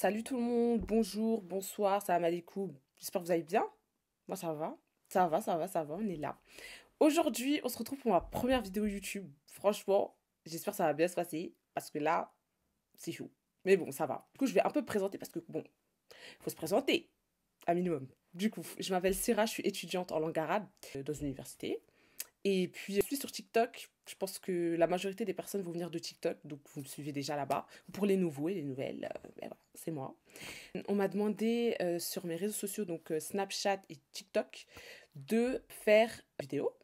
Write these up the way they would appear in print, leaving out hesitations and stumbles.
Salut tout le monde, bonjour, bonsoir, salam alaikum. J'espère que vous allez bien. Moi ça va. Ça va, on est là. Aujourd'hui, on se retrouve pour ma première vidéo YouTube. Franchement, j'espère que ça va bien se passer parce que là, c'est chaud. Mais bon, ça va. Du coup, je vais un peu me présenter parce que bon, il faut se présenter, un minimum. Du coup, je m'appelle Syrah, je suis étudiante en langue arabe dans une université. Et puis, je suis sur TikTok. Je pense que la majorité des personnes vont venir de TikTok, donc vous me suivez déjà là-bas. Pour les nouveaux et les nouvelles, ben voilà, c'est moi. On m'a demandé sur mes réseaux sociaux, donc Snapchat et TikTok, de faire une vidéo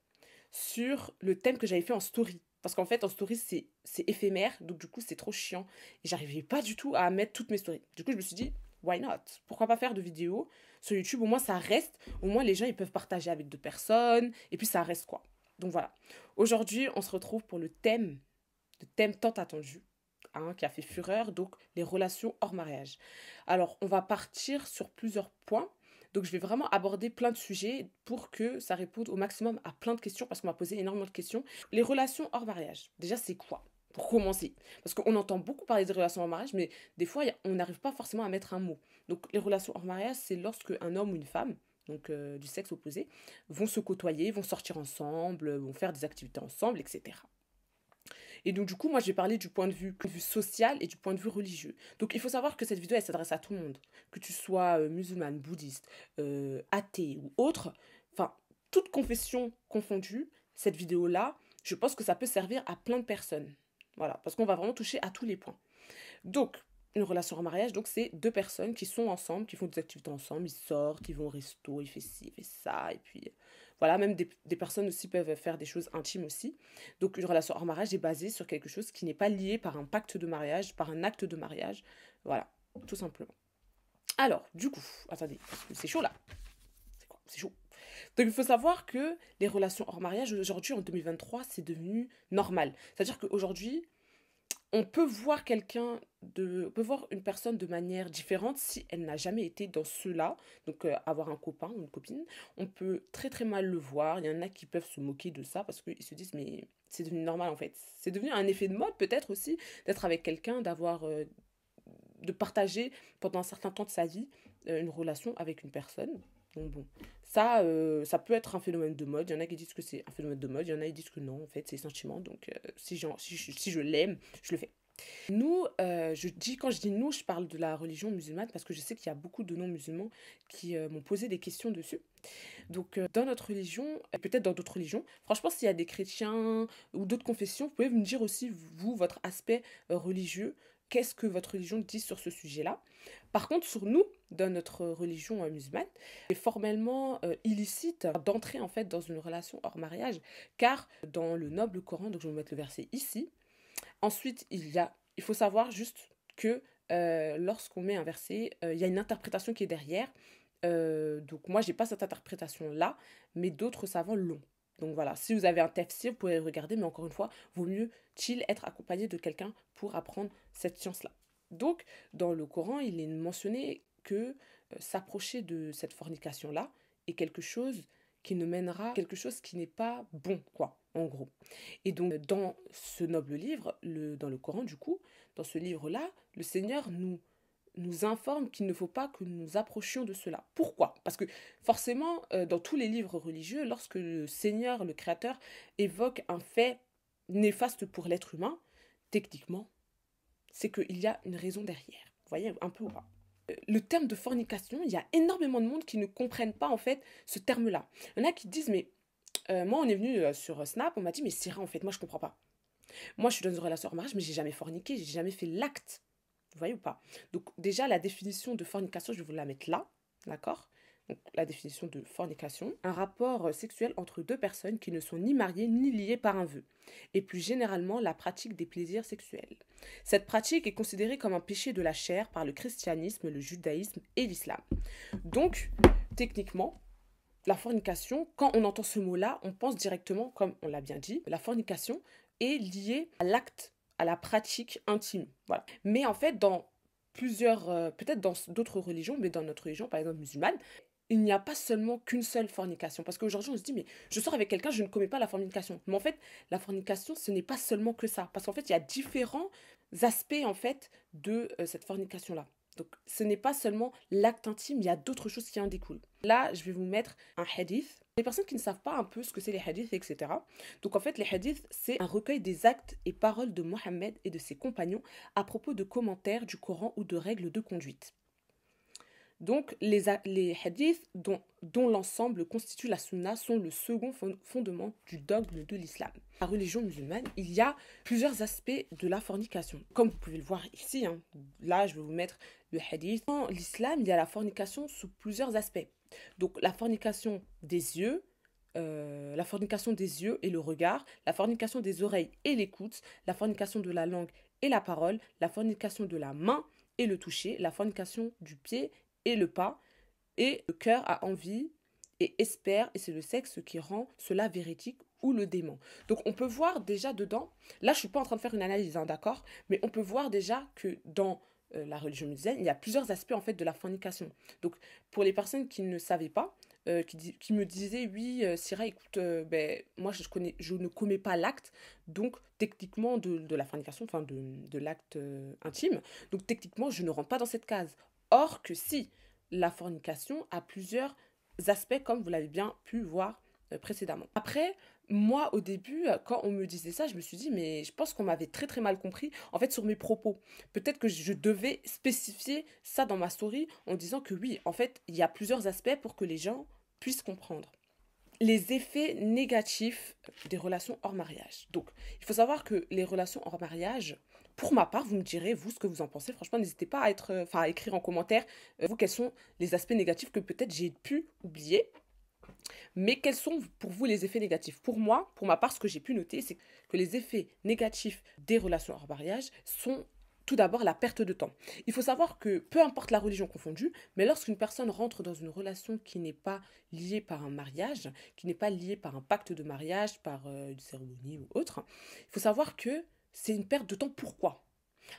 sur le thème que j'avais fait en story. Parce qu'en fait, en story, c'est éphémère, donc du coup, c'est trop chiant. Et j'arrivais pas du tout à mettre toutes mes stories. Du coup, je me suis dit, why not? Pourquoi pas faire de vidéos sur YouTube? Au moins, ça reste. Au moins, les gens, ils peuvent partager avec d'autres personnes. Et puis, ça reste quoi. Donc voilà. Aujourd'hui, on se retrouve pour le thème tant attendu, hein, qui a fait fureur, donc les relations hors mariage. Alors, on va partir sur plusieurs points. Donc, je vais vraiment aborder plein de sujets pour que ça réponde au maximum à plein de questions, parce qu'on m'a posé énormément de questions. Les relations hors mariage, déjà, c'est quoi? Pour commencer. Parce qu'on entend beaucoup parler des relations hors mariage, mais des fois, on n'arrive pas forcément à mettre un mot. Donc, les relations hors mariage, c'est lorsque un homme ou une femme, donc du sexe opposé, vont se côtoyer, vont sortir ensemble, vont faire des activités ensemble, etc. Et donc, du coup, moi, je vais parler du point de vue social et du point de vue religieux. Donc, il faut savoir que cette vidéo, elle s'adresse à tout le monde. Que tu sois musulmane, bouddhiste, athée ou autre, enfin, toute confession confondue, cette vidéo-là, je pense que ça peut servir à plein de personnes. Voilà, parce qu'on va vraiment toucher à tous les points. Donc, une relation en mariage, donc c'est deux personnes qui sont ensemble, qui font des activités ensemble, ils sortent, ils vont au resto, ils font ci, ils font ça, et puis voilà, même des personnes aussi peuvent faire des choses intimes aussi. Donc une relation hors mariage est basée sur quelque chose qui n'est pas lié par un pacte de mariage, par un acte de mariage, voilà, tout simplement. Alors, du coup, attendez, c'est chaud là, c'est quoi? C'est chaud. Donc il faut savoir que les relations hors mariage, aujourd'hui, en 2023, c'est devenu normal. C'est-à-dire qu'aujourd'hui, on peut voir une personne de manière différente si elle n'a jamais été dans cela, donc avoir un copain ou une copine, on peut très très mal le voir. Il y en a qui peuvent se moquer de ça parce qu'ils se disent mais c'est devenu normal en fait. C'est devenu un effet de mode peut-être aussi d'être avec quelqu'un, de partager pendant un certain temps de sa vie une relation avec une personne. Donc bon, ça peut être un phénomène de mode. Il y en a qui disent que c'est un phénomène de mode, il y en a qui disent que non, en fait, c'est sentiment. Donc si je l'aime, je le fais. Nous, quand je dis nous, je parle de la religion musulmane parce que je sais qu'il y a beaucoup de non-musulmans qui m'ont posé des questions dessus. Donc, dans notre religion, et peut-être dans d'autres religions, franchement, s'il y a des chrétiens ou d'autres confessions, vous pouvez me dire aussi, vous, votre aspect religieux, qu'est-ce que votre religion dit sur ce sujet-là. Par contre, sur nous, dans notre religion musulmane, c'est formellement illicite d'entrer en fait dans une relation hors mariage, car dans le noble Coran, donc je vais vous mettre le verset ici, ensuite il faut savoir juste que lorsqu'on met un verset, il y a une interprétation qui est derrière. Donc moi, j'ai pas cette interprétation-là, mais d'autres savants l'ont. Donc voilà, si vous avez un tafsir, vous pouvez regarder, mais encore une fois, vaut mieux-il être accompagné de quelqu'un pour apprendre cette science-là. Donc, dans le Coran, il est mentionné que s'approcher de cette fornication-là est quelque chose qui ne mènera quelque chose qui n'est pas bon, quoi, en gros. Et donc, dans ce noble livre, dans le Coran, du coup, dans ce livre-là, le Seigneur nous informe qu'il ne faut pas que nous nous approchions de cela. Pourquoi? Parce que forcément, dans tous les livres religieux, lorsque le Seigneur, le Créateur, évoque un fait néfaste pour l'être humain, techniquement, c'est qu'il y a une raison derrière. Vous voyez un peu ou pas? Le terme de fornication, il y a énormément de monde qui ne comprennent pas en fait ce terme-là. Il y en a qui disent, mais moi on est venu sur Snap, on m'a dit, mais Syrah, en fait, moi je comprends pas. Moi je suis dans une relation en mariage, mais j'ai jamais forniqué, j'ai jamais fait l'acte. Vous voyez ou pas? Donc déjà, la définition de fornication, je vais vous la mettre là, d'accord? Donc la définition de fornication, un rapport sexuel entre deux personnes qui ne sont ni mariées ni liées par un vœu, et plus généralement la pratique des plaisirs sexuels. Cette pratique est considérée comme un péché de la chair par le christianisme, le judaïsme et l'islam. Donc, techniquement, la fornication, quand on entend ce mot-là, on pense directement, comme on l'a bien dit, la fornication est liée à l'acte, à la pratique intime. Voilà. Mais en fait, dans plusieurs, peut-être dans d'autres religions, mais dans notre religion, par exemple musulmane, il n'y a pas seulement qu'une seule fornication. Parce qu'aujourd'hui, on se dit, mais je sors avec quelqu'un, je ne commets pas la fornication. Mais en fait, la fornication, ce n'est pas seulement que ça. Parce qu'en fait, il y a différents aspects, en fait, de cette fornication-là. Donc, ce n'est pas seulement l'acte intime, il y a d'autres choses qui en découlent. Là, je vais vous mettre un hadith. Les personnes qui ne savent pas un peu ce que c'est les hadiths, etc. Donc, en fait, les hadiths, c'est un recueil des actes et paroles de Mohammed et de ses compagnons à propos de commentaires du Coran ou de règles de conduite. Donc, les hadiths dont l'ensemble constitue la sunna sont le second fondement du dogme de l'islam. La religion musulmane, il y a plusieurs aspects de la fornication. Comme vous pouvez le voir ici, hein, là je vais vous mettre le hadith. Dans l'islam, il y a la fornication sous plusieurs aspects. Donc, la fornication des yeux, et le regard, la fornication des oreilles et l'écoute, la fornication de la langue et la parole, la fornication de la main et le toucher, la fornication du pied et le pas, et le cœur a envie et espère, et c'est le sexe qui rend cela véridique ou le dément. Donc on peut voir déjà dedans, là je suis pas en train de faire une analyse, hein, d'accord, mais on peut voir déjà que dans la religion musulmane, il y a plusieurs aspects en fait de la fornication. Donc pour les personnes qui ne savaient pas, qui me disaient oui, Syrah, écoute, ben, moi je ne commets pas l'acte, donc techniquement de la fornication, enfin de l'acte intime, donc techniquement je ne rentre pas dans cette case. Or que si, la fornication a plusieurs aspects, comme vous l'avez bien pu voir précédemment. Après, moi, au début, quand on me disait ça, je me suis dit, mais je pense qu'on m'avait très très mal compris, en fait, sur mes propos. Peut-être que je devais spécifier ça dans ma story en disant que oui, en fait, il y a plusieurs aspects pour que les gens puissent comprendre. Les effets négatifs des relations hors mariage. Donc, il faut savoir que les relations hors mariage, pour ma part, vous me direz, vous, ce que vous en pensez. Franchement, n'hésitez pas à écrire en commentaire, vous, quels sont les aspects négatifs que peut-être j'ai pu oublier. Mais quels sont pour vous les effets négatifs? Pour moi, pour ma part, ce que j'ai pu noter, c'est que les effets négatifs des relations hors mariage sont tout d'abord la perte de temps. Il faut savoir que peu importe la religion confondue, mais lorsqu'une personne rentre dans une relation qui n'est pas liée par un mariage, qui n'est pas liée par un pacte de mariage, par une cérémonie ou autre, il faut savoir que c'est une perte de temps. Pourquoi?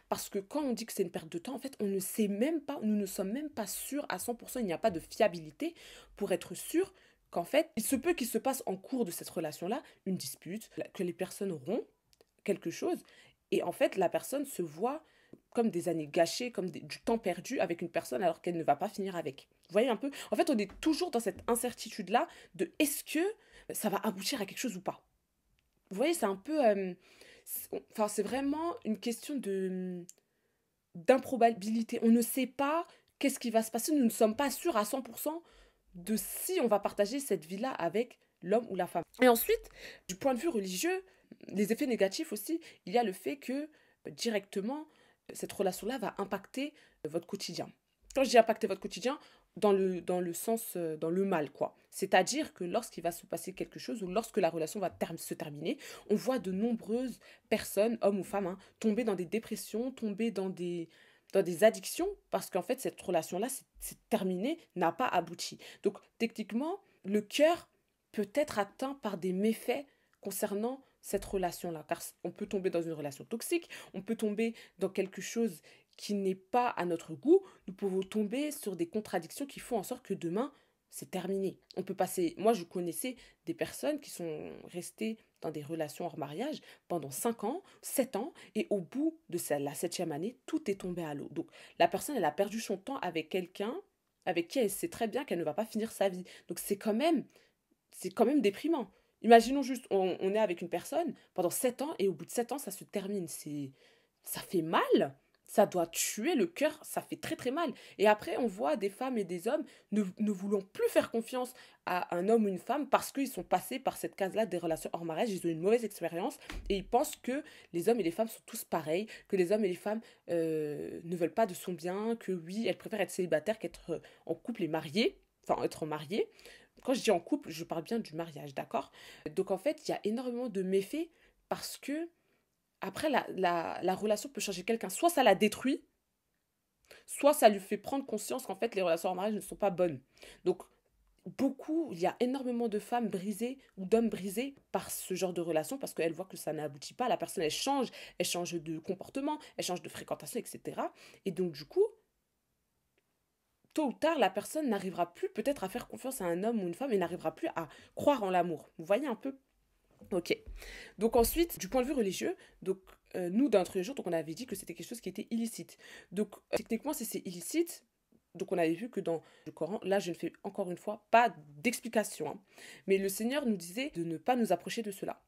Parce que quand on dit que c'est une perte de temps, en fait, on ne sait même pas, nous ne sommes même pas sûrs à 100%, il n'y a pas de fiabilité pour être sûr qu'en fait, il se peut qu'il se passe en cours de cette relation-là une dispute, que les personnes auront quelque chose, et en fait, la personne se voit comme des années gâchées, comme du temps perdu avec une personne alors qu'elle ne va pas finir avec. Vous voyez un peu? En fait, on est toujours dans cette incertitude-là de est-ce que ça va aboutir à quelque chose ou pas. Vous voyez, c'est un peu... enfin, c'est vraiment une question d'improbabilité. On ne sait pas qu'est-ce qui va se passer. Nous ne sommes pas sûrs à 100% de si on va partager cette vie-là avec l'homme ou la femme. Et ensuite, du point de vue religieux, les effets négatifs aussi, il y a le fait que directement, cette relation-là va impacter votre quotidien. Quand je dis impacter votre quotidien, dans le sens, dans le mal, quoi. C'est-à-dire que lorsqu'il va se passer quelque chose ou lorsque la relation va se terminer, on voit de nombreuses personnes, hommes ou femmes, hein, tomber dans des dépressions, tomber dans des addictions, parce qu'en fait, cette relation-là, c'est terminé, n'a pas abouti. Donc, techniquement, le cœur peut être atteint par des méfaits concernant cette relation-là, car on peut tomber dans une relation toxique, on peut tomber dans quelque chose qui n'est pas à notre goût, nous pouvons tomber sur des contradictions qui font en sorte que demain, c'est terminé. On peut passer... Moi, je connaissais des personnes qui sont restées dans des relations hors mariage pendant 5 ans, 7 ans, et au bout de la 7e année, tout est tombé à l'eau. Donc, la personne, elle a perdu son temps avec quelqu'un avec qui elle sait très bien qu'elle ne va pas finir sa vie. Donc, c'est quand même déprimant. Imaginons juste, on est avec une personne pendant 7 ans, et au bout de 7 ans, ça se termine. Ça fait mal, ça doit tuer le cœur, ça fait très très mal. Et après, on voit des femmes et des hommes ne voulant plus faire confiance à un homme ou une femme parce qu'ils sont passés par cette case-là des relations hors mariage, ils ont une mauvaise expérience et ils pensent que les hommes et les femmes sont tous pareils, que les hommes et les femmes ne veulent pas de son bien, que oui, elles préfèrent être célibataires qu'être en couple et mariées, enfin être mariées. Quand je dis en couple, je parle bien du mariage, d'accord? Donc en fait, il y a énormément de méfaits parce que après, la relation peut changer quelqu'un. Soit ça la détruit, soit ça lui fait prendre conscience qu'en fait, les relations en mariage ne sont pas bonnes. Donc, il y a énormément de femmes brisées ou d'hommes brisés par ce genre de relation parce qu'elles voient que ça n'aboutit pas. La personne, elle change de comportement, elle change de fréquentation, etc. Et donc, du coup, tôt ou tard, la personne n'arrivera plus peut-être à faire confiance à un homme ou une femme et n'arrivera plus à croire en l'amour. Vous voyez un peu? Ok. Donc ensuite, du point de vue religieux, donc nous, dans notre religion, donc on avait dit que c'était quelque chose qui était illicite. Donc, techniquement, si c'est illicite, donc on avait vu que dans le Coran, là, je ne fais encore une fois pas d'explication, hein, mais le Seigneur nous disait de ne pas nous approcher de cela.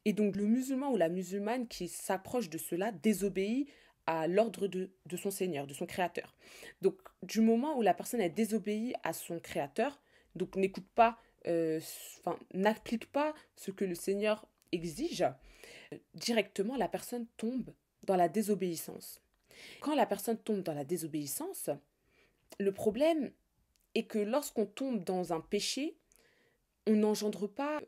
Et donc, le musulman ou la musulmane qui s'approche de cela désobéit à l'ordre de son Seigneur, de son Créateur. Donc, du moment où la personne elle désobéit à son Créateur, donc n'écoute pas, enfin, n'applique pas ce que le Seigneur exige, directement la personne tombe dans la désobéissance. Quand la personne tombe dans la désobéissance, le problème est que lorsqu'on tombe dans un péché, on n'engendre pas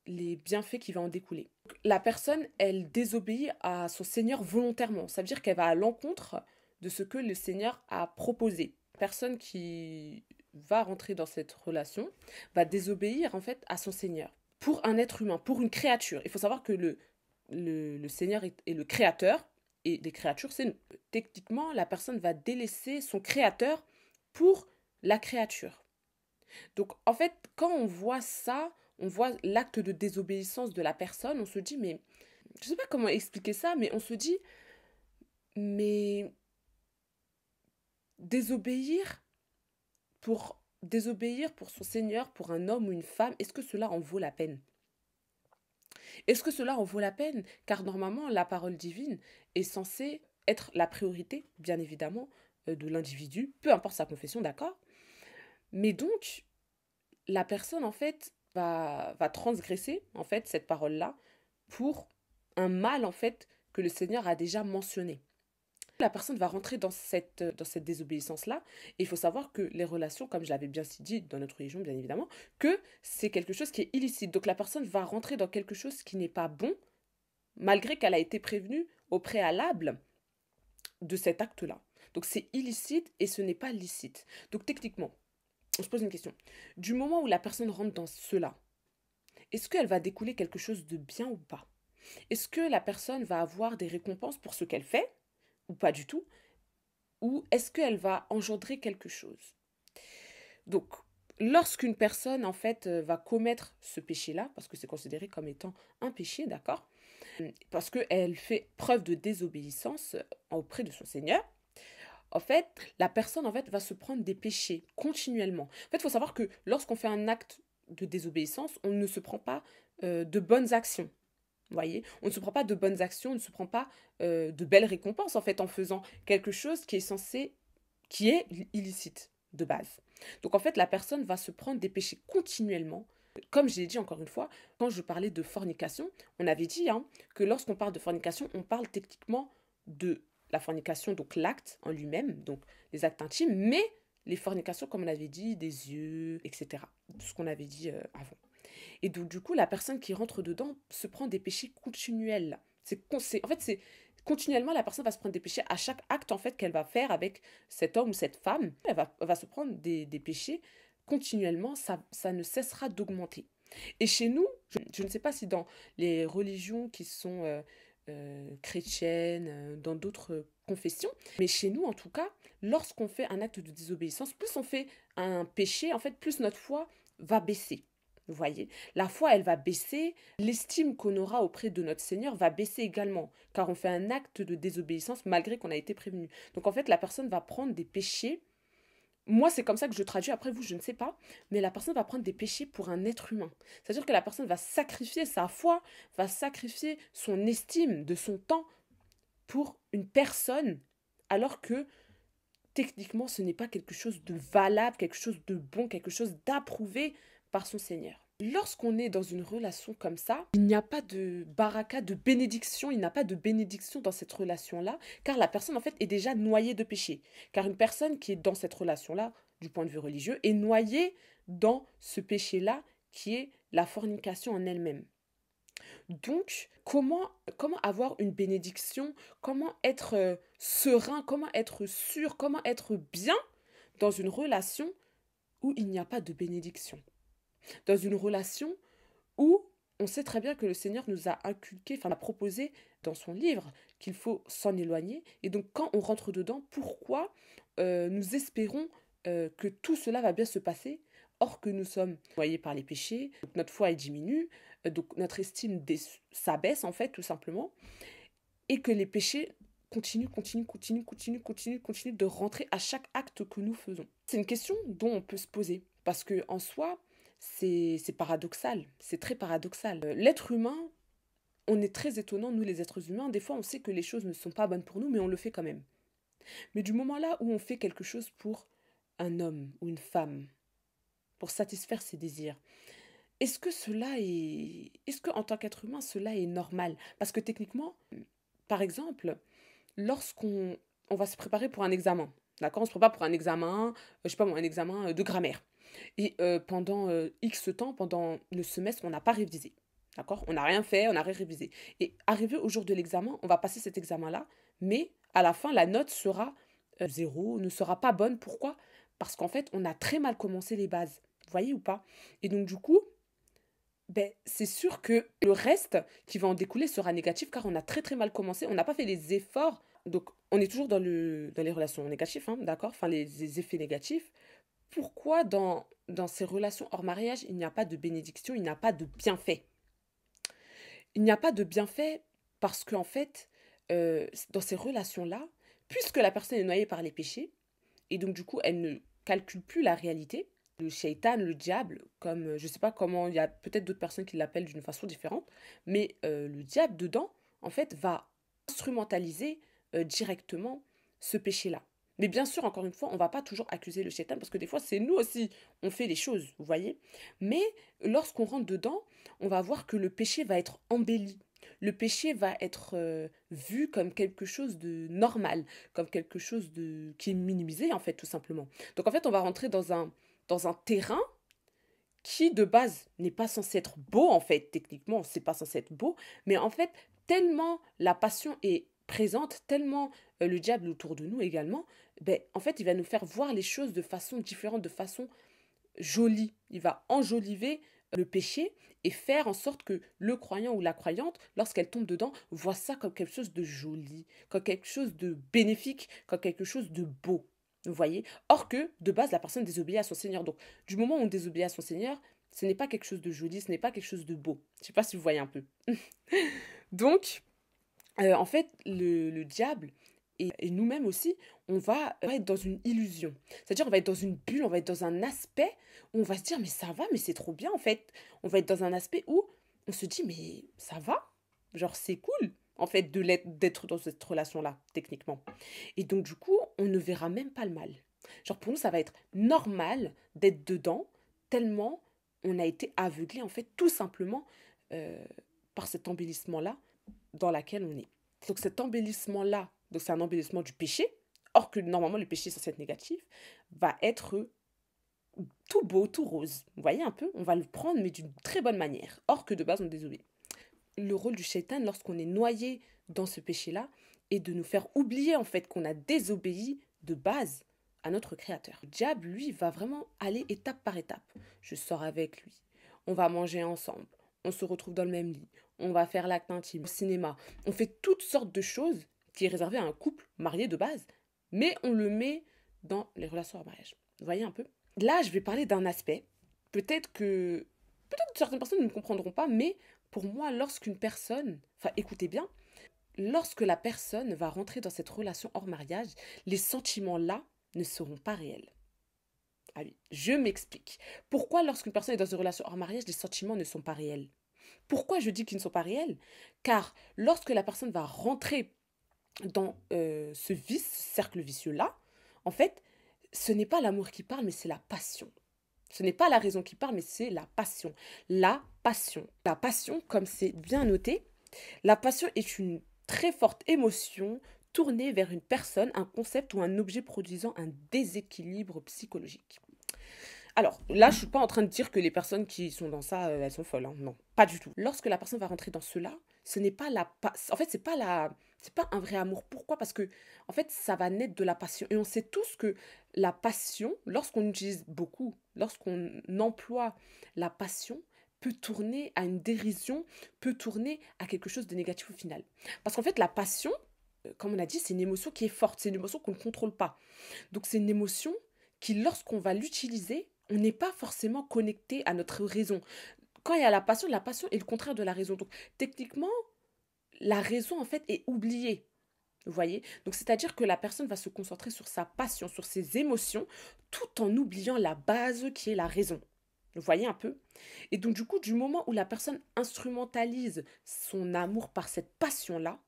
les bienfaits qui vont en découler. La personne, elle désobéit à son Seigneur volontairement. Ça veut dire qu'elle va à l'encontre de ce que le Seigneur a proposé. La personne qui va rentrer dans cette relation va désobéir en fait à son Seigneur. Pour un être humain, pour une créature. Il faut savoir que le Seigneur est le créateur et les créatures, c'est nous. Techniquement, la personne va délaisser son créateur pour la créature. Donc, en fait, quand on voit ça, on voit l'acte de désobéissance de la personne, on se dit, mais je ne sais pas comment expliquer ça, mais on se dit, mais désobéir pour son Seigneur, pour un homme ou une femme, est-ce que cela en vaut la peine? Est-ce que cela en vaut la peine? Car normalement, la parole divine est censée être la priorité, bien évidemment, de l'individu, peu importe sa confession, d'accord? Mais donc, la personne, en fait, va transgresser, en fait, cette parole-là pour un mal, en fait, que le Seigneur a déjà mentionné. La personne va rentrer dans cette désobéissance-là. Et il faut savoir que les relations, comme je l'avais bien dit dans notre religion, bien évidemment, que c'est quelque chose qui est illicite. Donc la personne va rentrer dans quelque chose qui n'est pas bon, malgré qu'elle a été prévenue au préalable de cet acte-là. Donc c'est illicite et ce n'est pas licite. Donc techniquement, on se pose une question. Du moment où la personne rentre dans cela, est-ce qu'elle va découler quelque chose de bien ou pas? Est-ce que la personne va avoir des récompenses pour ce qu'elle fait ou pas du tout? Ou est-ce qu'elle va engendrer quelque chose? Donc, lorsqu'une personne, en fait, va commettre ce péché-là, parce que c'est considéré comme étant un péché, d'accord? Parce qu'elle fait preuve de désobéissance auprès de son Seigneur, en fait, la personne, en fait, va se prendre des péchés continuellement. En fait, il faut savoir que lorsqu'on fait un acte de désobéissance, on ne se prend pas de bonnes actions. Vous voyez, on ne se prend pas de bonnes actions, on ne se prend pas de belles récompenses en fait en faisant quelque chose qui est illicite de base. Donc en fait, la personne va se prendre des péchés continuellement. Comme je l'ai dit encore une fois, quand je parlais de fornication, on avait dit hein, que lorsqu'on parle de fornication, on parle techniquement de la fornication, donc l'acte en lui-même, donc les actes intimes, mais les fornications, comme on avait dit, des yeux, etc. Tout ce qu'on avait dit avant. Et donc, du coup, la personne qui rentre dedans se prend des péchés continuels. En fait, c'est continuellement, la personne va se prendre des péchés à chaque acte en fait qu'elle va faire avec cet homme ou cette femme. Elle va se prendre des péchés continuellement, ça ne cessera d'augmenter. Et chez nous, je ne sais pas si dans les religions qui sont chrétiennes, dans d'autres confessions, mais chez nous en tout cas, lorsqu'on fait un acte de désobéissance, plus on fait un péché, en fait, plus notre foi va baisser. Vous voyez, la foi, elle va baisser, l'estime qu'on aura auprès de notre Seigneur va baisser également, car on fait un acte de désobéissance malgré qu'on a été prévenu. Donc en fait, la personne va prendre des péchés. Moi, c'est comme ça que je traduis, après vous, je ne sais pas, mais la personne va prendre des péchés pour un être humain. C'est-à-dire que la personne va sacrifier sa foi, va sacrifier son estime de son temps pour une personne, alors que techniquement, ce n'est pas quelque chose de valable, quelque chose de bon, quelque chose d'approuvé par son Seigneur. Lorsqu'on est dans une relation comme ça, il n'y a pas de baraka, de bénédiction, il n'y a pas de bénédiction dans cette relation-là, car la personne, en fait, est déjà noyée de péché. Car une personne qui est dans cette relation-là, du point de vue religieux, est noyée dans ce péché-là qui est la fornication en elle-même. Donc, comment avoir une bénédiction? Comment être serein? Comment être sûr? Comment être bien dans une relation où il n'y a pas de bénédiction? Dans une relation où on sait très bien que le Seigneur nous a inculqué, enfin a proposé dans son livre qu'il faut s'en éloigner. Et donc quand on rentre dedans, pourquoi nous espérons que tout cela va bien se passer, or que nous sommes noyés par les péchés, notre foi est diminue, donc notre estime s'abaisse en fait tout simplement. et que les péchés continuent de rentrer à chaque acte que nous faisons. C'est une question dont on peut se poser, parce que en soi, c'est paradoxal, c'est très paradoxal. L'être humain, on est très étonnant, nous les êtres humains, des fois on sait que les choses ne sont pas bonnes pour nous, mais on le fait quand même. Mais du moment là où on fait quelque chose pour un homme ou une femme, pour satisfaire ses désirs, est-ce que en tant qu'être humain, cela est normal? Parce que techniquement, par exemple, lorsqu'on on va se préparer pour un examen, d'accord? On se prépare pour un examen, je sais pas moi, un examen de grammaire. Et pendant X temps, pendant le semestre, on n'a pas révisé. D'accord? On n'a rien fait, on n'a rien révisé. Et arrivé au jour de l'examen, on va passer cet examen-là, mais à la fin, la note sera zéro, ne sera pas bonne. Pourquoi? Parce qu'en fait, on a très mal commencé les bases. Vous voyez ou pas? Et donc, du coup, ben, c'est sûr que le reste qui va en découler sera négatif car on a très très mal commencé, on n'a pas fait les efforts. Donc, on est toujours dans les relations négatives, hein, d'accord? Enfin, les effets négatifs. Pourquoi dans ces relations hors mariage, il n'y a pas de bénédiction, il n'y a pas de bienfait? Il n'y a pas de bienfait parce qu'en fait, dans ces relations-là, puisque la personne est noyée par les péchés, et donc du coup, elle ne calcule plus la réalité, le shaitan, le diable, comme je ne sais pas comment, il y a peut-être d'autres personnes qui l'appellent d'une façon différente, mais le diable dedans, en fait, va instrumentaliser directement ce péché-là. Mais bien sûr, encore une fois, on ne va pas toujours accuser le shaitan parce que des fois, c'est nous aussi, on fait les choses, vous voyez. Mais lorsqu'on rentre dedans, on va voir que le péché va être embelli. Le péché va être vu comme quelque chose de normal, comme quelque chose de qui est minimisé, en fait, tout simplement. Donc, en fait, on va rentrer dans un terrain qui, de base, n'est pas censé être beau, en fait, techniquement, c'est pas censé être beau, mais en fait, tellement la passion est présente, tellement le diable est autour de nous également, ben, en fait, il va nous faire voir les choses de façon différente, de façon jolie. Il va enjoliver le péché et faire en sorte que le croyant ou la croyante, lorsqu'elle tombe dedans, voit ça comme quelque chose de joli, comme quelque chose de bénéfique, comme quelque chose de beau. Vous voyez? Or que, de base, la personne désobéit à son Seigneur. Donc, du moment où on désobéit à son Seigneur, ce n'est pas quelque chose de joli, ce n'est pas quelque chose de beau. Je ne sais pas si vous voyez un peu. Donc, en fait, le diable et nous-mêmes aussi, on va être dans une illusion. C'est-à-dire, on va être dans une bulle, on va être dans un aspect où on va se dire, mais ça va, mais c'est trop bien en fait. On va être dans un aspect où on se dit, mais ça va. Genre, c'est cool, en fait, d'être dans cette relation-là, techniquement. Et donc, du coup, on ne verra même pas le mal. Genre, pour nous, ça va être normal d'être dedans, tellement on a été aveuglé, en fait, tout simplement euh, par cet embellissement-là dans laquelle on est. Donc cet embellissement-là, donc c'est un embellissement du péché, or que normalement le péché est censé être négatif, va être tout beau, tout rose. Vous voyez un peu? On va le prendre, mais d'une très bonne manière, or que de base on désobéit. Le rôle du shaitan, lorsqu'on est noyé dans ce péché-là, est de nous faire oublier en fait qu'on a désobéi de base à notre créateur. Le diable, lui, va vraiment aller étape par étape. Je sors avec lui, on va manger ensemble, on se retrouve dans le même lit, on va faire l'acte intime, au cinéma, on fait toutes sortes de choses qui est réservé à un couple marié de base, mais on le met dans les relations à mariage. Vous voyez un peu? Là, je vais parler d'un aspect, peut-être que certaines personnes ne me comprendront pas, mais pour moi, lorsqu'une personne, enfin écoutez bien, lorsque la personne va rentrer dans cette relation hors mariage, les sentiments-là ne seront pas réels. Ah oui, je m'explique. Pourquoi lorsqu'une personne est dans une relation hors mariage, les sentiments ne sont pas réels? Pourquoi je dis qu'ils ne sont pas réels? Car lorsque la personne va rentrer dans ce vice, ce cercle vicieux-là, en fait, ce n'est pas l'amour qui parle, mais c'est la passion. Ce n'est pas la raison qui parle, mais c'est la passion. La passion. La passion, comme c'est bien noté, la passion est une très forte émotion tournée vers une personne, un concept ou un objet produisant un déséquilibre psychologique. Alors, là, je suis pas en train de dire que les personnes qui sont dans ça, elles sont folles, hein. Non, pas du tout. Lorsque la personne va rentrer dans cela, ce n'est pas en fait, c'est pas un vrai amour. Pourquoi? Parce que, en fait, ça va naître de la passion. Et on sait tous que la passion, lorsqu'on utilise beaucoup, lorsqu'on emploie la passion, peut tourner à une dérision, peut tourner à quelque chose de négatif au final. Parce qu'en fait, la passion, comme on a dit, c'est une émotion qui est forte, c'est une émotion qu'on ne contrôle pas. Donc c'est une émotion qui, lorsqu'on va l'utiliser, on n'est pas forcément connecté à notre raison. Quand il y a la passion est le contraire de la raison. Donc techniquement, la raison, en fait, est oubliée. Vous voyez? Donc, c'est-à-dire que la personne va se concentrer sur sa passion, sur ses émotions, tout en oubliant la base qui est la raison. Vous voyez un peu? Et donc, du coup, du moment où la personne instrumentalise son amour par cette passion-là,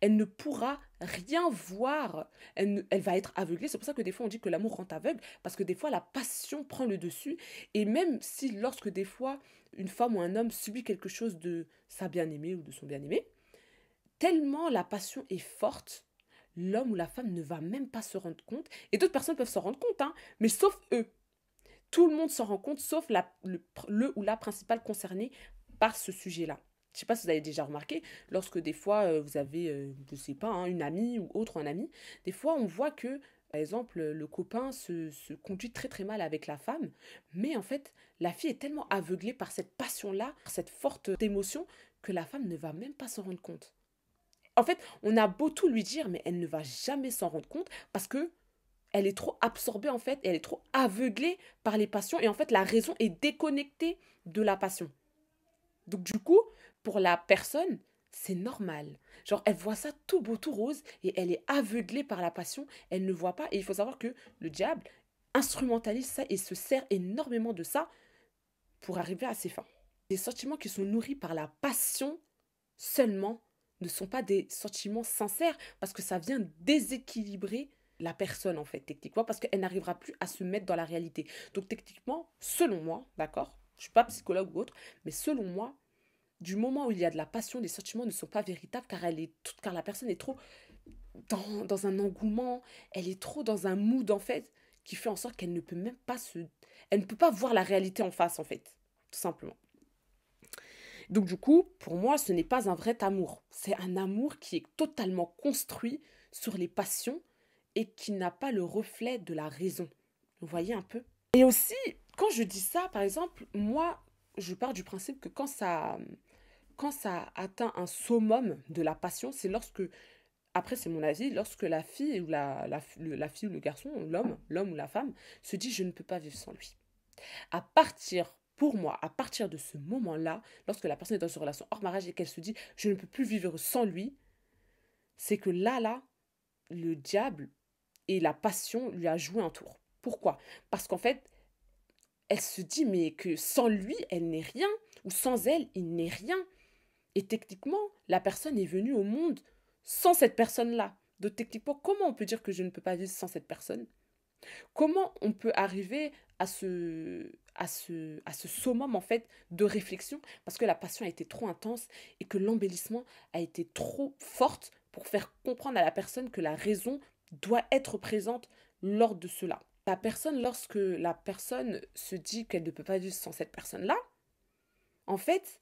elle ne pourra rien voir. Elle va être aveuglée. C'est pour ça que des fois, on dit que l'amour rend aveugle, parce que des fois, la passion prend le dessus. Et même si, lorsque des fois, une femme ou un homme subit quelque chose de sa bien-aimée ou de son bien-aimé, tellement la passion est forte, l'homme ou la femme ne va même pas se rendre compte. Et d'autres personnes peuvent s'en rendre compte, hein, mais sauf eux. Tout le monde s'en rend compte, sauf le ou la principale concernée par ce sujet-là. Je ne sais pas si vous avez déjà remarqué, lorsque des fois vous avez, je ne sais pas, hein, une amie ou autre, un ami, des fois on voit que, par exemple, le copain se conduit très très mal avec la femme, mais en fait, la fille est tellement aveuglée par cette passion-là, par cette forte émotion, que la femme ne va même pas s'en rendre compte. En fait, on a beau tout lui dire, mais elle ne va jamais s'en rendre compte parce que elle est trop absorbée en fait, et elle est trop aveuglée par les passions et en fait la raison est déconnectée de la passion. Donc du coup, pour la personne, c'est normal. Genre elle voit ça tout beau, tout rose et elle est aveuglée par la passion, elle ne voit pas et il faut savoir que le diable instrumentalise ça et se sert énormément de ça pour arriver à ses fins. Les sentiments qui sont nourris par la passion seulement ne sont pas des sentiments sincères parce que ça vient déséquilibrer la personne en fait techniquement parce qu'elle n'arrivera plus à se mettre dans la réalité. Donc techniquement, selon moi, d'accord, je suis pas psychologue ou autre, mais selon moi, du moment où il y a de la passion, les sentiments ne sont pas véritables car la personne est trop dans un engouement, elle est trop dans un mood en fait qui fait en sorte qu'elle ne peut même pas elle ne peut pas voir la réalité en face en fait, tout simplement. Donc du coup, pour moi, ce n'est pas un vrai amour. C'est un amour qui est totalement construit sur les passions et qui n'a pas le reflet de la raison. Vous voyez un peu? Et aussi, quand je dis ça, par exemple, moi, je pars du principe que quand ça atteint un summum de la passion, c'est lorsque, après c'est mon avis, lorsque la fille ou la fille ou le garçon, l'homme ou la femme, se dit je ne peux pas vivre sans lui. Pour moi, à partir de ce moment-là, lorsque la personne est dans une relation hors mariage et qu'elle se dit je ne peux plus vivre sans lui, c'est que là, le diable et la passion lui a joué un tour. Pourquoi? Parce qu'en fait, elle se dit mais que sans lui, elle n'est rien, ou sans elle, il n'est rien. Et techniquement, la personne est venue au monde sans cette personne-là. Donc techniquement, comment on peut dire que je ne peux pas vivre sans cette personne? Comment on peut arriver à ce summum en fait de réflexion parce que la passion a été trop intense et que l'embellissement a été trop forte pour faire comprendre à la personne que la raison doit être présente lors de cela. La personne, lorsque la personne se dit qu'elle ne peut pas vivre sans cette personne-là, en fait,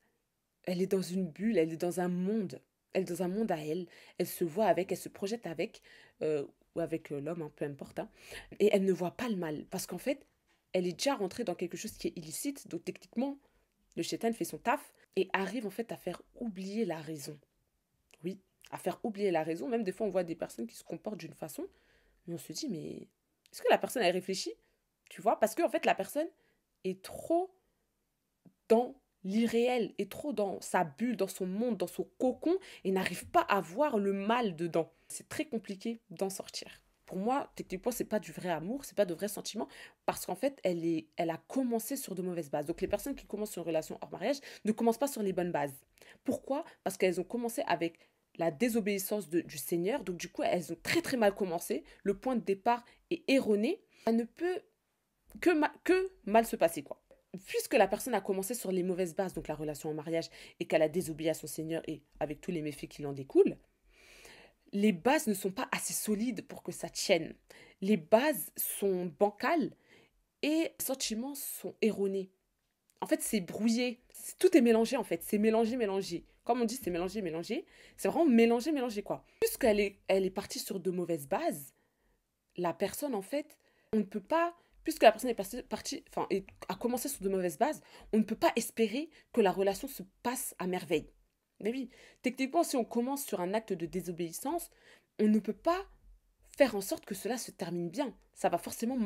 elle est dans une bulle, elle est dans un monde. Elle est dans un monde à elle. Elle se voit avec, elle se projette avec, ou avec l'homme, hein, peu importe. Hein. Et elle ne voit pas le mal. Parce qu'en fait, elle est déjà rentrée dans quelque chose qui est illicite. Donc techniquement, le shaitan fait son taf et arrive en fait à faire oublier la raison. Oui, à faire oublier la raison. Même des fois, on voit des personnes qui se comportent d'une façon, mais on se dit, mais est-ce que la personne, elle réfléchit? Tu vois? Parce qu'en fait, la personne est trop dans l'irréel, est trop dans sa bulle, dans son monde, dans son cocon et n'arrive pas à voir le mal dedans. C'est très compliqué d'en sortir. Pour moi, techniquement, c'est pas du vrai amour, c'est pas de vrai sentiment parce qu'en fait, elle a commencé sur de mauvaises bases. Donc les personnes qui commencent sur une relation hors mariage ne commencent pas sur les bonnes bases. Pourquoi? Parce qu'elles ont commencé avec la désobéissance du Seigneur. Donc du coup, elles ont très très mal commencé. Le point de départ est erroné. Ça ne peut que mal se passer, quoi. Puisque la personne a commencé sur les mauvaises bases, donc la relation en mariage, et qu'elle a désobéi à son Seigneur et avec tous les méfaits qui en découlent, les bases ne sont pas assez solides pour que ça tienne. Les bases sont bancales et les sentiments sont erronés. En fait, c'est brouillé. Tout est mélangé, en fait. C'est mélangé, mélangé. Comme on dit, c'est mélangé, mélangé. C'est vraiment mélangé, mélangé, quoi. Elle est partie sur de mauvaises bases, la personne, en fait, on ne peut pas, puisque la personne est partie, enfin, a commencé sur de mauvaises bases, on ne peut pas espérer que la relation se passe à merveille. Mais oui, techniquement, si on commence sur un acte de désobéissance, on ne peut pas faire en sorte que cela se termine bien. Ça va forcément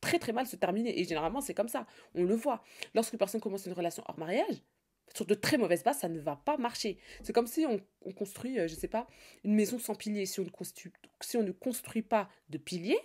très très mal se terminer. Et généralement, c'est comme ça. On le voit. Lorsqu'une personne commence une relation hors mariage, Sur de très mauvaises bases, ça ne va pas marcher. C'est comme si on construit, je ne sais pas, une maison sans piliers. Si on ne construit pas de piliers,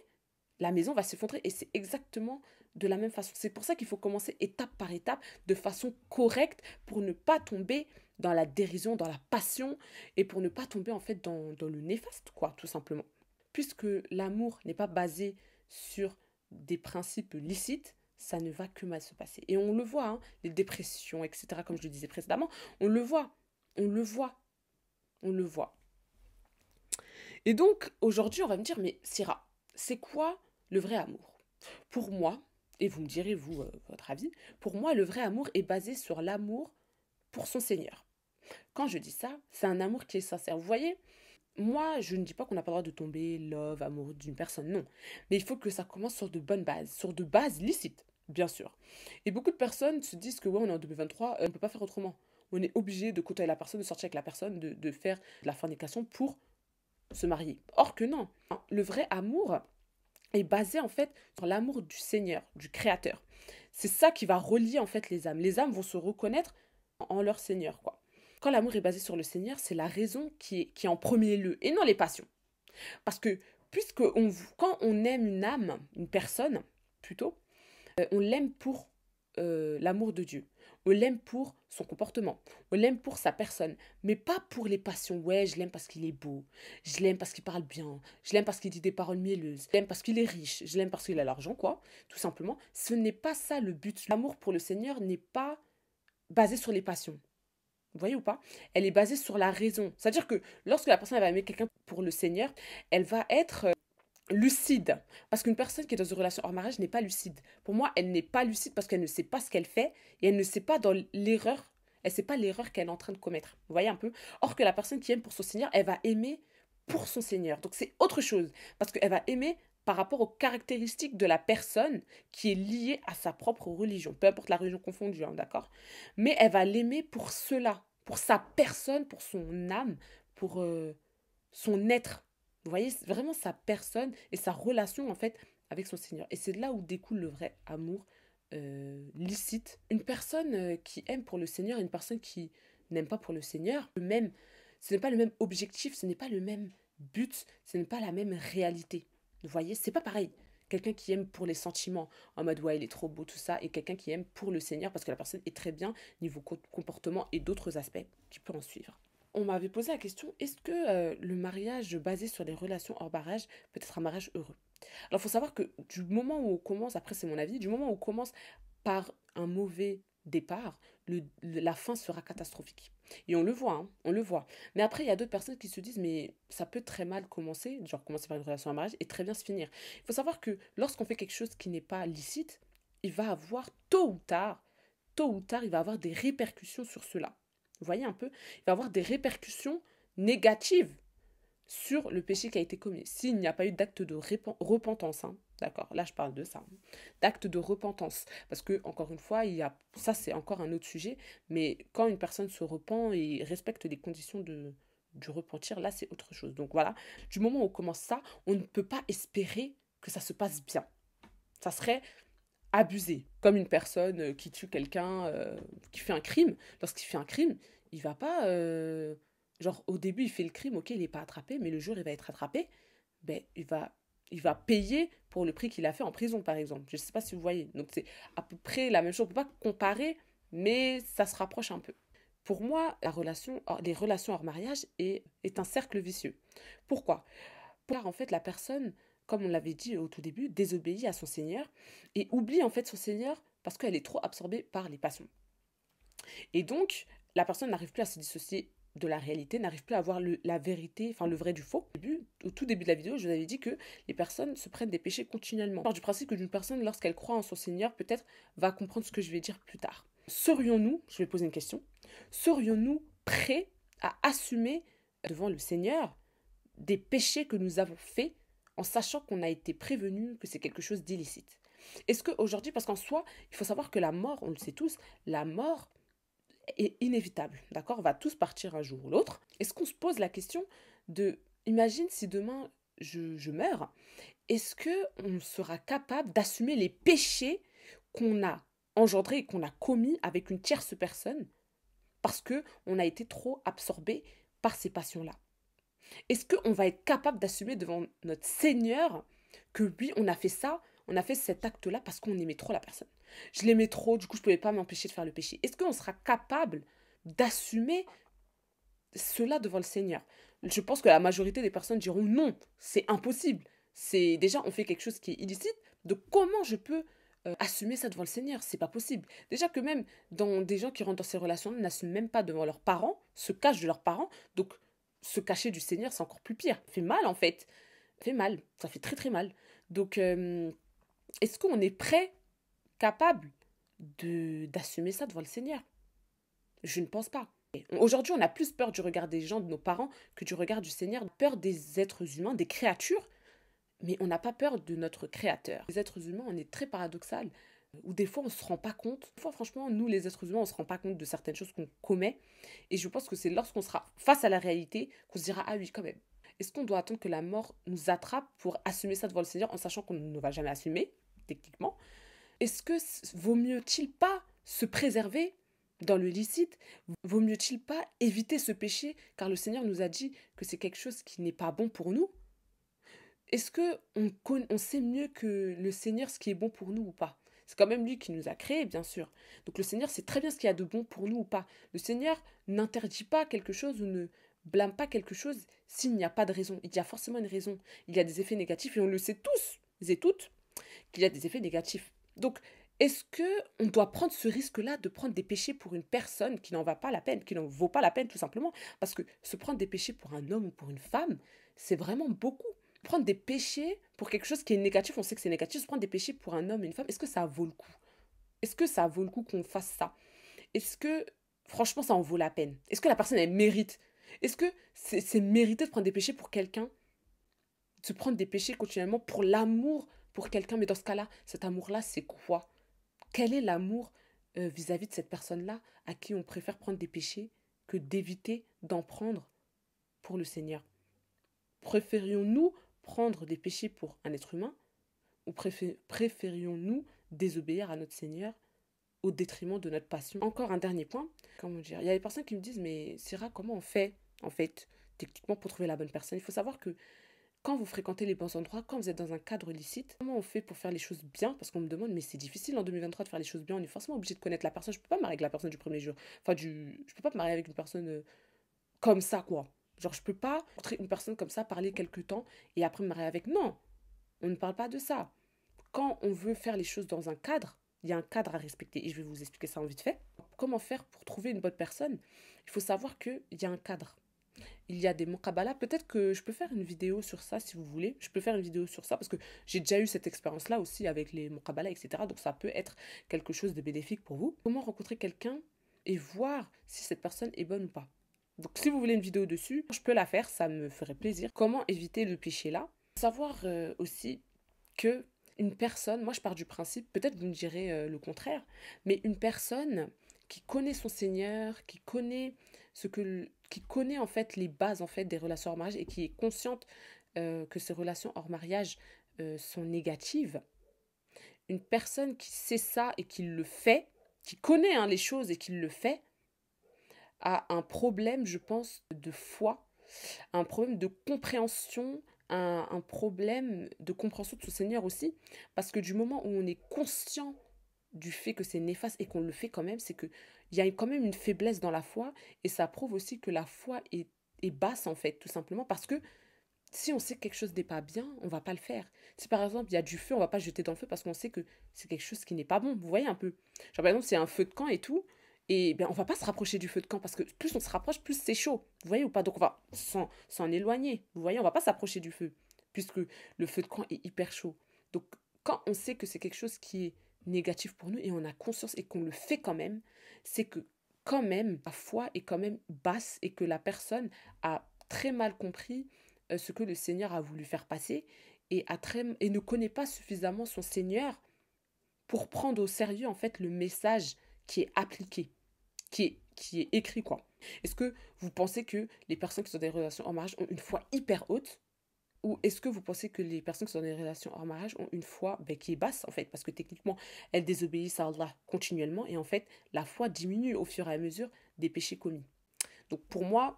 la maison va s'effondrer. Et c'est exactement de la même façon. C'est pour ça qu'il faut commencer étape par étape, de façon correcte, pour ne pas tomber dans la dérision, dans la passion, et pour ne pas tomber en fait dans le néfaste, quoi, tout simplement. Puisque l'amour n'est pas basé sur des principes licites, ça ne va que mal se passer. Et on le voit, hein, les dépressions, etc., comme je le disais précédemment, on le voit, on le voit, on le voit. Et donc, aujourd'hui, on va me dire, mais Syrah, c'est quoi le vrai amour? Pour moi, et vous me direz, vous, votre avis, pour moi, le vrai amour est basé sur l'amour pour son Seigneur. Quand je dis ça, c'est un amour qui est sincère. Vous voyez, moi, je ne dis pas qu'on n'a pas le droit de tomber love, amoureux d'une personne, non. Mais il faut que ça commence sur de bonnes bases, sur de bases licites, bien sûr. Et beaucoup de personnes se disent que, ouais, on est en 2023, on ne peut pas faire autrement. On est obligé de côtoyer la personne, de sortir avec la personne, de faire de la fornication pour se marier. Or que non. Le vrai amour est basé en fait sur l'amour du Seigneur, du Créateur. C'est ça qui va relier en fait les âmes. Les âmes vont se reconnaître en leur Seigneur, quoi. Quand l'amour est basé sur le Seigneur, c'est la raison qui est en premier lieu, et non les passions. Parce que quand on aime une âme, une personne, plutôt, on l'aime pour l'amour de Dieu. On l'aime pour son comportement. On l'aime pour sa personne. Mais pas pour les passions. Ouais, je l'aime parce qu'il est beau. Je l'aime parce qu'il parle bien. Je l'aime parce qu'il dit des paroles mielleuses. Je l'aime parce qu'il est riche. Je l'aime parce qu'il a l'argent, quoi. Tout simplement. Ce n'est pas ça le but. L'amour pour le Seigneur n'est pas basé sur les passions. Vous voyez ou pas? Elle est basée sur la raison. C'est-à-dire que lorsque la personne elle va aimer quelqu'un pour le Seigneur, elle va être lucide. Parce qu'une personne qui est dans une relation hors mariage n'est pas lucide. Pour moi, elle n'est pas lucide parce qu'elle ne sait pas ce qu'elle fait et elle ne sait pas dans l'erreur. Elle ne sait pas l'erreur qu'elle est en train de commettre. Vous voyez un peu? Or que la personne qui aime pour son Seigneur, elle va aimer pour son Seigneur. Donc c'est autre chose. Parce qu'elle va aimer par rapport aux caractéristiques de la personne qui est liée à sa propre religion. Peu importe la religion confondue, hein, d'accord? Mais elle va l'aimer pour cela. Pour sa personne, pour son âme, pour son être. Vous voyez, c'est vraiment sa personne et sa relation en fait avec son Seigneur. Et c'est là où découle le vrai amour licite. Une personne qui aime pour le Seigneur et une personne qui n'aime pas pour le Seigneur, ce n'est pas le même objectif, ce n'est pas le même but, ce n'est pas la même réalité. Vous voyez, c'est pas pareil. Quelqu'un qui aime pour les sentiments, en mode ouais, il est trop beau, tout ça, et quelqu'un qui aime pour le Seigneur parce que la personne est très bien niveau comportement et d'autres aspects qui peut en suivre. On m'avait posé la question, est-ce que le mariage basé sur les relations hors mariage peut être un mariage heureux? Alors, il faut savoir que du moment où on commence, après c'est mon avis, du moment où on commence par un mauvais départ, la fin sera catastrophique. Et on le voit, hein, on le voit. Mais après, il y a d'autres personnes qui se disent, mais ça peut très mal commencer, genre commencer par une relation en mariage et très bien se finir. Il faut savoir que lorsqu'on fait quelque chose qui n'est pas licite, il va avoir tôt ou tard, il va avoir des répercussions sur cela. Vous voyez un peu? Il va avoir des répercussions négatives sur le péché qui a été commis. S'il n'y a pas eu d'acte de repentance, hein, d'accord, là je parle de ça, hein, d'acte de repentance. Parce que, encore une fois, ça c'est encore un autre sujet, mais quand une personne se repent et respecte les conditions du repentir, là c'est autre chose. Donc voilà, du moment où on commence ça, on ne peut pas espérer que ça se passe bien. Ça serait abusé, comme une personne qui tue quelqu'un, qui fait un crime. Lorsqu'il fait un crime, il va pas genre au début il fait le crime, ok, il n'est pas attrapé, mais le jour il va être attrapé, ben il va payer pour le prix qu'il a fait en prison par exemple. Je ne sais pas si vous voyez. Donc c'est à peu près la même chose. On ne peut pas comparer, mais ça se rapproche un peu. Pour moi, les relations hors mariage est un cercle vicieux. Pourquoi? Car en fait la personne, comme on l'avait dit au tout début, désobéit à son Seigneur et oublie en fait son Seigneur parce qu'elle est trop absorbée par les passions. Et donc, la personne n'arrive plus à se dissocier de la réalité, n'arrive plus à voir la vérité, enfin le vrai du faux. Au tout début de la vidéo, je vous avais dit que les personnes se prennent des péchés continuellement. Je pars du principe qu'une personne, lorsqu'elle croit en son Seigneur, peut-être va comprendre ce que je vais dire plus tard. Serions-nous, je vais poser une question, serions-nous prêts à assumer devant le Seigneur des péchés que nous avons faits en sachant qu'on a été prévenu que c'est quelque chose d'illicite? Est-ce qu'aujourd'hui, parce qu'en soi, il faut savoir que la mort, on le sait tous, la mort est inévitable, d'accord? On va tous partir un jour ou l'autre. Est-ce qu'on se pose la question de, imagine si demain je meurs, est-ce qu'on sera capable d'assumer les péchés qu'on a engendrés et qu'on a commis avec une tierce personne parce que on a été trop absorbé par ces passions-là. Est-ce qu'on va être capable d'assumer devant notre Seigneur que oui, on a fait ça, on a fait cet acte-là parce qu'on aimait trop la personne. Je l'aimais trop, du coup, je ne pouvais pas m'empêcher de faire le péché. Est-ce qu'on sera capable d'assumer cela devant le Seigneur? Je pense que la majorité des personnes diront non, c'est impossible. C'est déjà, on fait quelque chose qui est illicite, donc comment je peux assumer ça devant le Seigneur? C'est pas possible. Déjà que même dans des gens qui rentrent dans ces relations n'assument même pas devant leurs parents, se cachent de leurs parents, donc se cacher du Seigneur, c'est encore plus pire. Ça fait mal en fait. Ça fait mal. Ça fait très très mal. Donc, est-ce qu'on est prêt, capable d'assumer ça devant le Seigneur? Je ne pense pas. Aujourd'hui, on a plus peur du regard des gens, de nos parents, que du regard du Seigneur. Peur des êtres humains, des créatures, mais on n'a pas peur de notre Créateur. Les êtres humains, on est très paradoxal, où des fois on ne se rend pas compte. Des fois, franchement, nous les êtres humains, on ne se rend pas compte de certaines choses qu'on commet. Et je pense que c'est lorsqu'on sera face à la réalité qu'on se dira, ah oui, quand même. Est-ce qu'on doit attendre que la mort nous attrape pour assumer ça devant le Seigneur en sachant qu'on ne va jamais assumer, techniquement? Est-ce que vaut mieux-t-il pas se préserver dans le licite? Vaut mieux-il pas éviter ce péché car le Seigneur nous a dit que c'est quelque chose qui n'est pas bon pour nous? Est-ce que on sait mieux que le Seigneur ce qui est bon pour nous ou pas? C'est quand même lui qui nous a créés, bien sûr. Donc le Seigneur sait très bien ce qu'il y a de bon pour nous ou pas. Le Seigneur n'interdit pas quelque chose ou ne blâme pas quelque chose s'il n'y a pas de raison. Il y a forcément une raison. Il y a des effets négatifs et on le sait tous et toutes qu'il y a des effets négatifs. Donc, est-ce que on doit prendre ce risque-là de prendre des péchés pour une personne qui n'en va pas la peine, qui n'en vaut pas la peine tout simplement? Parce que se prendre des péchés pour un homme ou pour une femme, c'est vraiment beaucoup. Prendre des péchés pour quelque chose qui est négatif, on sait que c'est négatif, se prendre des péchés pour un homme et une femme, est-ce que ça vaut le coup? Est-ce que ça vaut le coup qu'on fasse ça? Est-ce que, franchement, ça en vaut la peine? Est-ce que la personne, elle mérite? Est-ce que c'est mérité de prendre des péchés pour quelqu'un? De se prendre des péchés continuellement pour l'amour pour quelqu'un? Mais dans ce cas-là, cet amour-là, c'est quoi? Quel est l'amour vis-à-vis de cette personne-là à qui on préfère prendre des péchés que d'éviter d'en prendre pour le Seigneur? Préférions-nous prendre des péchés pour un être humain ou préférions-nous désobéir à notre Seigneur au détriment de notre passion? Encore un dernier point, comment dire? Il y a des personnes qui me disent, mais Syrah, comment on fait, en fait, techniquement, pour trouver la bonne personne? Il faut savoir que quand vous fréquentez les bons endroits, quand vous êtes dans un cadre licite, comment on fait pour faire les choses bien? Parce qu'on me demande, mais c'est difficile en 2023 de faire les choses bien, on est forcément obligé de connaître la personne. Je peux pas me marier avec la personne du premier jour. Je peux pas me marier avec une personne comme ça, quoi. Genre, je peux pas rencontrer une personne comme ça, parler quelques temps et après me marier avec. Non, on ne parle pas de ça. Quand on veut faire les choses dans un cadre, il y a un cadre à respecter et je vais vous expliquer ça en vite fait. Comment faire pour trouver une bonne personne? Il faut savoir qu'il y a un cadre. Il y a des muqabala. Peut-être que je peux faire une vidéo sur ça si vous voulez. Je peux faire une vidéo sur ça parce que j'ai déjà eu cette expérience-là aussi avec les muqabala, etc. Donc ça peut être quelque chose de bénéfique pour vous. Comment rencontrer quelqu'un et voir si cette personne est bonne ou pas. Donc si vous voulez une vidéo dessus, je peux la faire, ça me ferait plaisir. Comment éviter le péché là? Savoir aussi que une personne, moi je pars du principe, peut-être vous me direz le contraire, mais une personne qui connaît son Seigneur, qui connaît en fait les bases en fait des relations hors mariage et qui est consciente que ces relations hors mariage sont négatives, une personne qui sait ça et qui le fait, qui connaît les choses et qui le fait, a un problème, je pense, de foi, un problème de compréhension, un problème de compréhension de son Seigneur aussi, parce que du moment où on est conscient du fait que c'est néfaste et qu'on le fait quand même, c'est qu'il y a quand même une faiblesse dans la foi, et ça prouve aussi que la foi est basse en fait, tout simplement, parce que si on sait que quelque chose n'est pas bien, on va pas le faire. Si par exemple il y a du feu, on va pas jeter dans le feu parce qu'on sait que c'est quelque chose qui n'est pas bon. Vous voyez un peu. Genre par exemple, c'est un feu de camp et tout, et bien on va pas se rapprocher du feu de camp parce que plus on se rapproche, plus c'est chaud. Vous voyez ou pas? Donc on va s'en éloigner. Vous voyez, on va pas s'approcher du feu puisque le feu de camp est hyper chaud. Donc quand on sait que c'est quelque chose qui est négatif pour nous et on a conscience et qu'on le fait quand même, c'est que quand même la foi est quand même basse et que la personne a très mal compris ce que le Seigneur a voulu faire passer et ne connaît pas suffisamment son Seigneur pour prendre au sérieux en fait le message qui est appliqué, qui est écrit quoi. Est-ce que vous pensez que les personnes qui sont dans des relations en mariage ont une foi hyper haute? Ou est-ce que vous pensez que les personnes qui sont dans des relations hors mariage ont une foi qui est basse, en fait, parce que techniquement, elles désobéissent à Allah continuellement, et en fait, la foi diminue au fur et à mesure des péchés commis. Donc pour moi,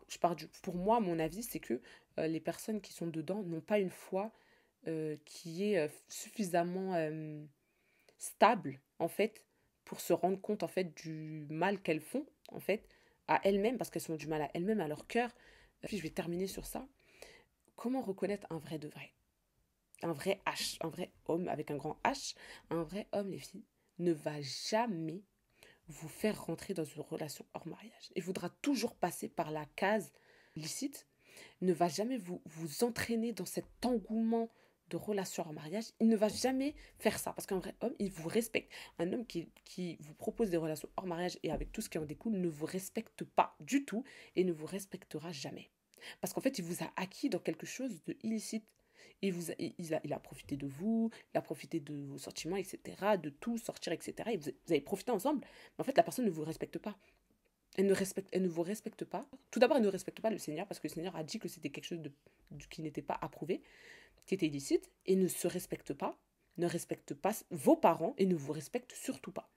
pour moi, mon avis, c'est que les personnes qui sont dedans n'ont pas une foi qui est suffisamment stable, en fait, pour se rendre compte, en fait, du mal qu'elles font, en fait, à elles-mêmes, parce qu'elles font du mal à elles-mêmes, à leur cœur. Puis je vais terminer sur ça. Comment reconnaître un vrai de vrai? Un vrai H, un vrai homme avec un grand H, un vrai homme, les filles, ne va jamais vous faire rentrer dans une relation hors mariage. Il voudra toujours passer par la case licite, ne va jamais vous entraîner dans cet engouement de relation hors mariage. Il ne va jamais faire ça, parce qu'un vrai homme, il vous respecte. Un homme qui vous propose des relations hors mariage et avec tout ce qui en découle ne vous respecte pas du tout et ne vous respectera jamais. Parce qu'en fait, il vous a acquis dans quelque chose de illicite. Il a profité de vous, il a profité de vos sentiments, etc., de tout sortir, etc. Et vous avez profité ensemble. Mais en fait, la personne ne vous respecte pas. Elle ne vous respecte pas. Tout d'abord, elle ne respecte pas le Seigneur parce que le Seigneur a dit que c'était quelque chose qui n'était pas approuvé, qui était illicite, et ne se respecte pas, ne respecte pas vos parents et ne vous respecte surtout pas.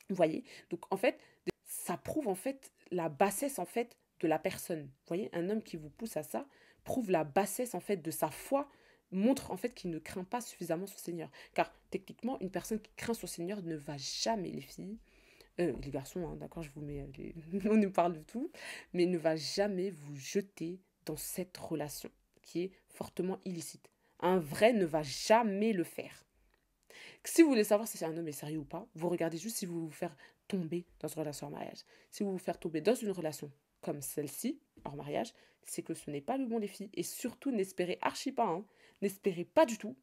Vous voyez? Donc, en fait, ça prouve en fait la bassesse en fait de la personne. Vous voyez? Un homme qui vous pousse à ça prouve la bassesse en fait de sa foi, montre en fait qu'il ne craint pas suffisamment son Seigneur. Car techniquement, une personne qui craint son Seigneur ne va jamais, les filles, les garçons, hein, d'accord, je vous mets, on nous parle de tout, mais ne va jamais vous jeter dans cette relation qui est fortement illicite. Un vrai ne va jamais le faire. Si vous voulez savoir si c'est un homme est sérieux ou pas, vous regardez juste si vous vous faire tomber dans une relation en mariage. Si vous vous faire tomber dans une relation comme celle-ci, hors mariage, c'est que ce n'est pas le bon les filles. Et surtout, n'espérez archi pas, hein, n'espérez pas du tout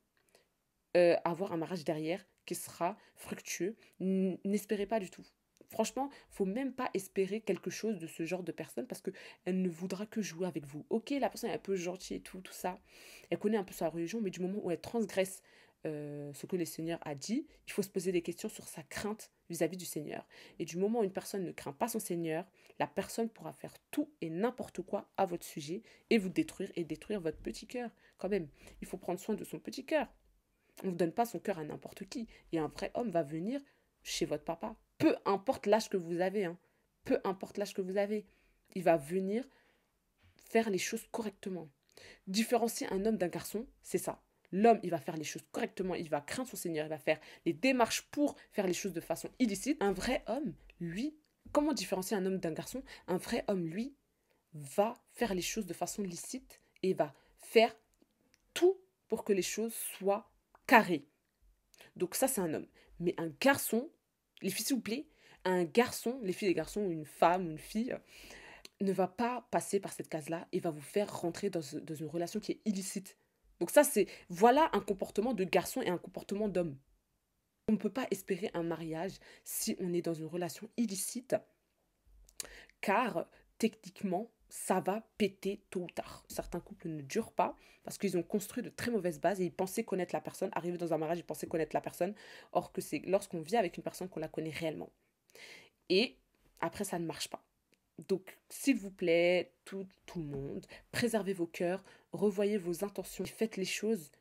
avoir un mariage derrière qui sera fructueux. N'espérez pas du tout. Franchement, faut même pas espérer quelque chose de ce genre de personne parce que elle ne voudra que jouer avec vous. Ok, la personne est un peu gentille et tout, tout ça. Elle connaît un peu sa religion, mais du moment où elle transgresse ce que le Seigneur a dit, il faut se poser des questions sur sa crainte vis-à-vis du Seigneur. Et du moment où une personne ne craint pas son Seigneur, la personne pourra faire tout et n'importe quoi à votre sujet et vous détruire et détruire votre petit cœur. Quand même, il faut prendre soin de son petit cœur. On ne donne pas son cœur à n'importe qui. Et un vrai homme va venir chez votre papa. Peu importe l'âge que vous avez. Hein. Peu importe l'âge que vous avez. Il va venir faire les choses correctement. Différencier un homme d'un garçon, c'est ça. L'homme, il va faire les choses correctement, il va craindre son Seigneur, il va faire les démarches pour faire les choses de façon illicite. Un vrai homme, lui, comment différencier un homme d'un garçon? Un vrai homme, lui, va faire les choses de façon licite et va faire tout pour que les choses soient carrées. Donc ça, c'est un homme. Mais un garçon, les filles, s'il vous plaît, un garçon, les filles et les garçons, une femme, une fille, ne va pas passer par cette case-là et va vous faire rentrer dans une relation qui est illicite. Donc ça, voilà un comportement de garçon et un comportement d'homme. On ne peut pas espérer un mariage si on est dans une relation illicite, car techniquement, ça va péter tôt ou tard. Certains couples ne durent pas parce qu'ils ont construit de très mauvaises bases et ils pensaient connaître la personne. Arrivés dans un mariage, ils pensaient connaître la personne, or que c'est lorsqu'on vit avec une personne qu'on la connaît réellement. Et après, ça ne marche pas. Donc, s'il vous plaît, tout le monde, préservez vos cœurs, revoyez vos intentions, et faites les choses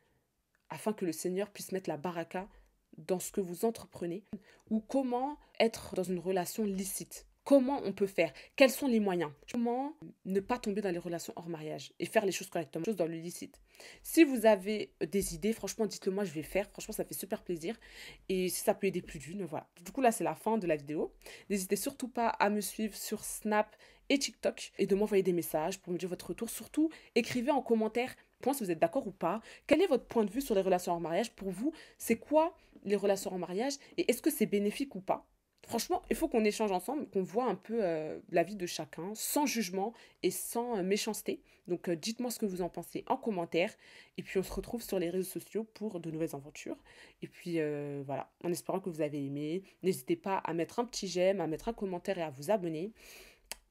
afin que le Seigneur puisse mettre la baraka dans ce que vous entreprenez. Ou comment être dans une relation licite. Comment on peut faire? Quels sont les moyens? Comment ne pas tomber dans les relations hors mariage et faire les choses correctement, les choses dans le licite? Si vous avez des idées, franchement, dites-le moi, je vais le faire. Franchement, ça fait super plaisir. Et si ça peut aider plus d'une, voilà. Du coup, là, c'est la fin de la vidéo. N'hésitez surtout pas à me suivre sur Snap et TikTok et de m'envoyer des messages pour me dire votre retour. Surtout, écrivez en commentaire si vous êtes d'accord ou pas. Quel est votre point de vue sur les relations hors mariage? Pour vous, c'est quoi les relations hors mariage et est-ce que c'est bénéfique ou pas? Franchement, il faut qu'on échange ensemble, qu'on voit un peu la vie de chacun, sans jugement et sans méchanceté. Donc dites-moi ce que vous en pensez en commentaire. Et puis on se retrouve sur les réseaux sociaux pour de nouvelles aventures. Et puis voilà, en espérant que vous avez aimé. N'hésitez pas à mettre un petit j'aime, à mettre un commentaire et à vous abonner.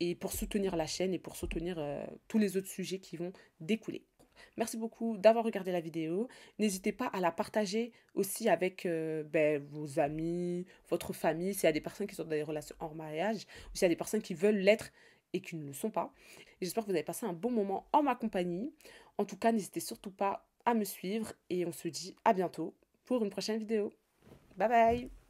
Et pour soutenir la chaîne et pour soutenir tous les autres sujets qui vont découler. Merci beaucoup d'avoir regardé la vidéo. N'hésitez pas à la partager aussi avec vos amis, votre famille, s'il y a des personnes qui sont dans des relations hors mariage, ou s'il y a des personnes qui veulent l'être et qui ne le sont pas. Et j'espère que vous avez passé un bon moment en ma compagnie. En tout cas, n'hésitez surtout pas à me suivre et on se dit à bientôt pour une prochaine vidéo. Bye bye!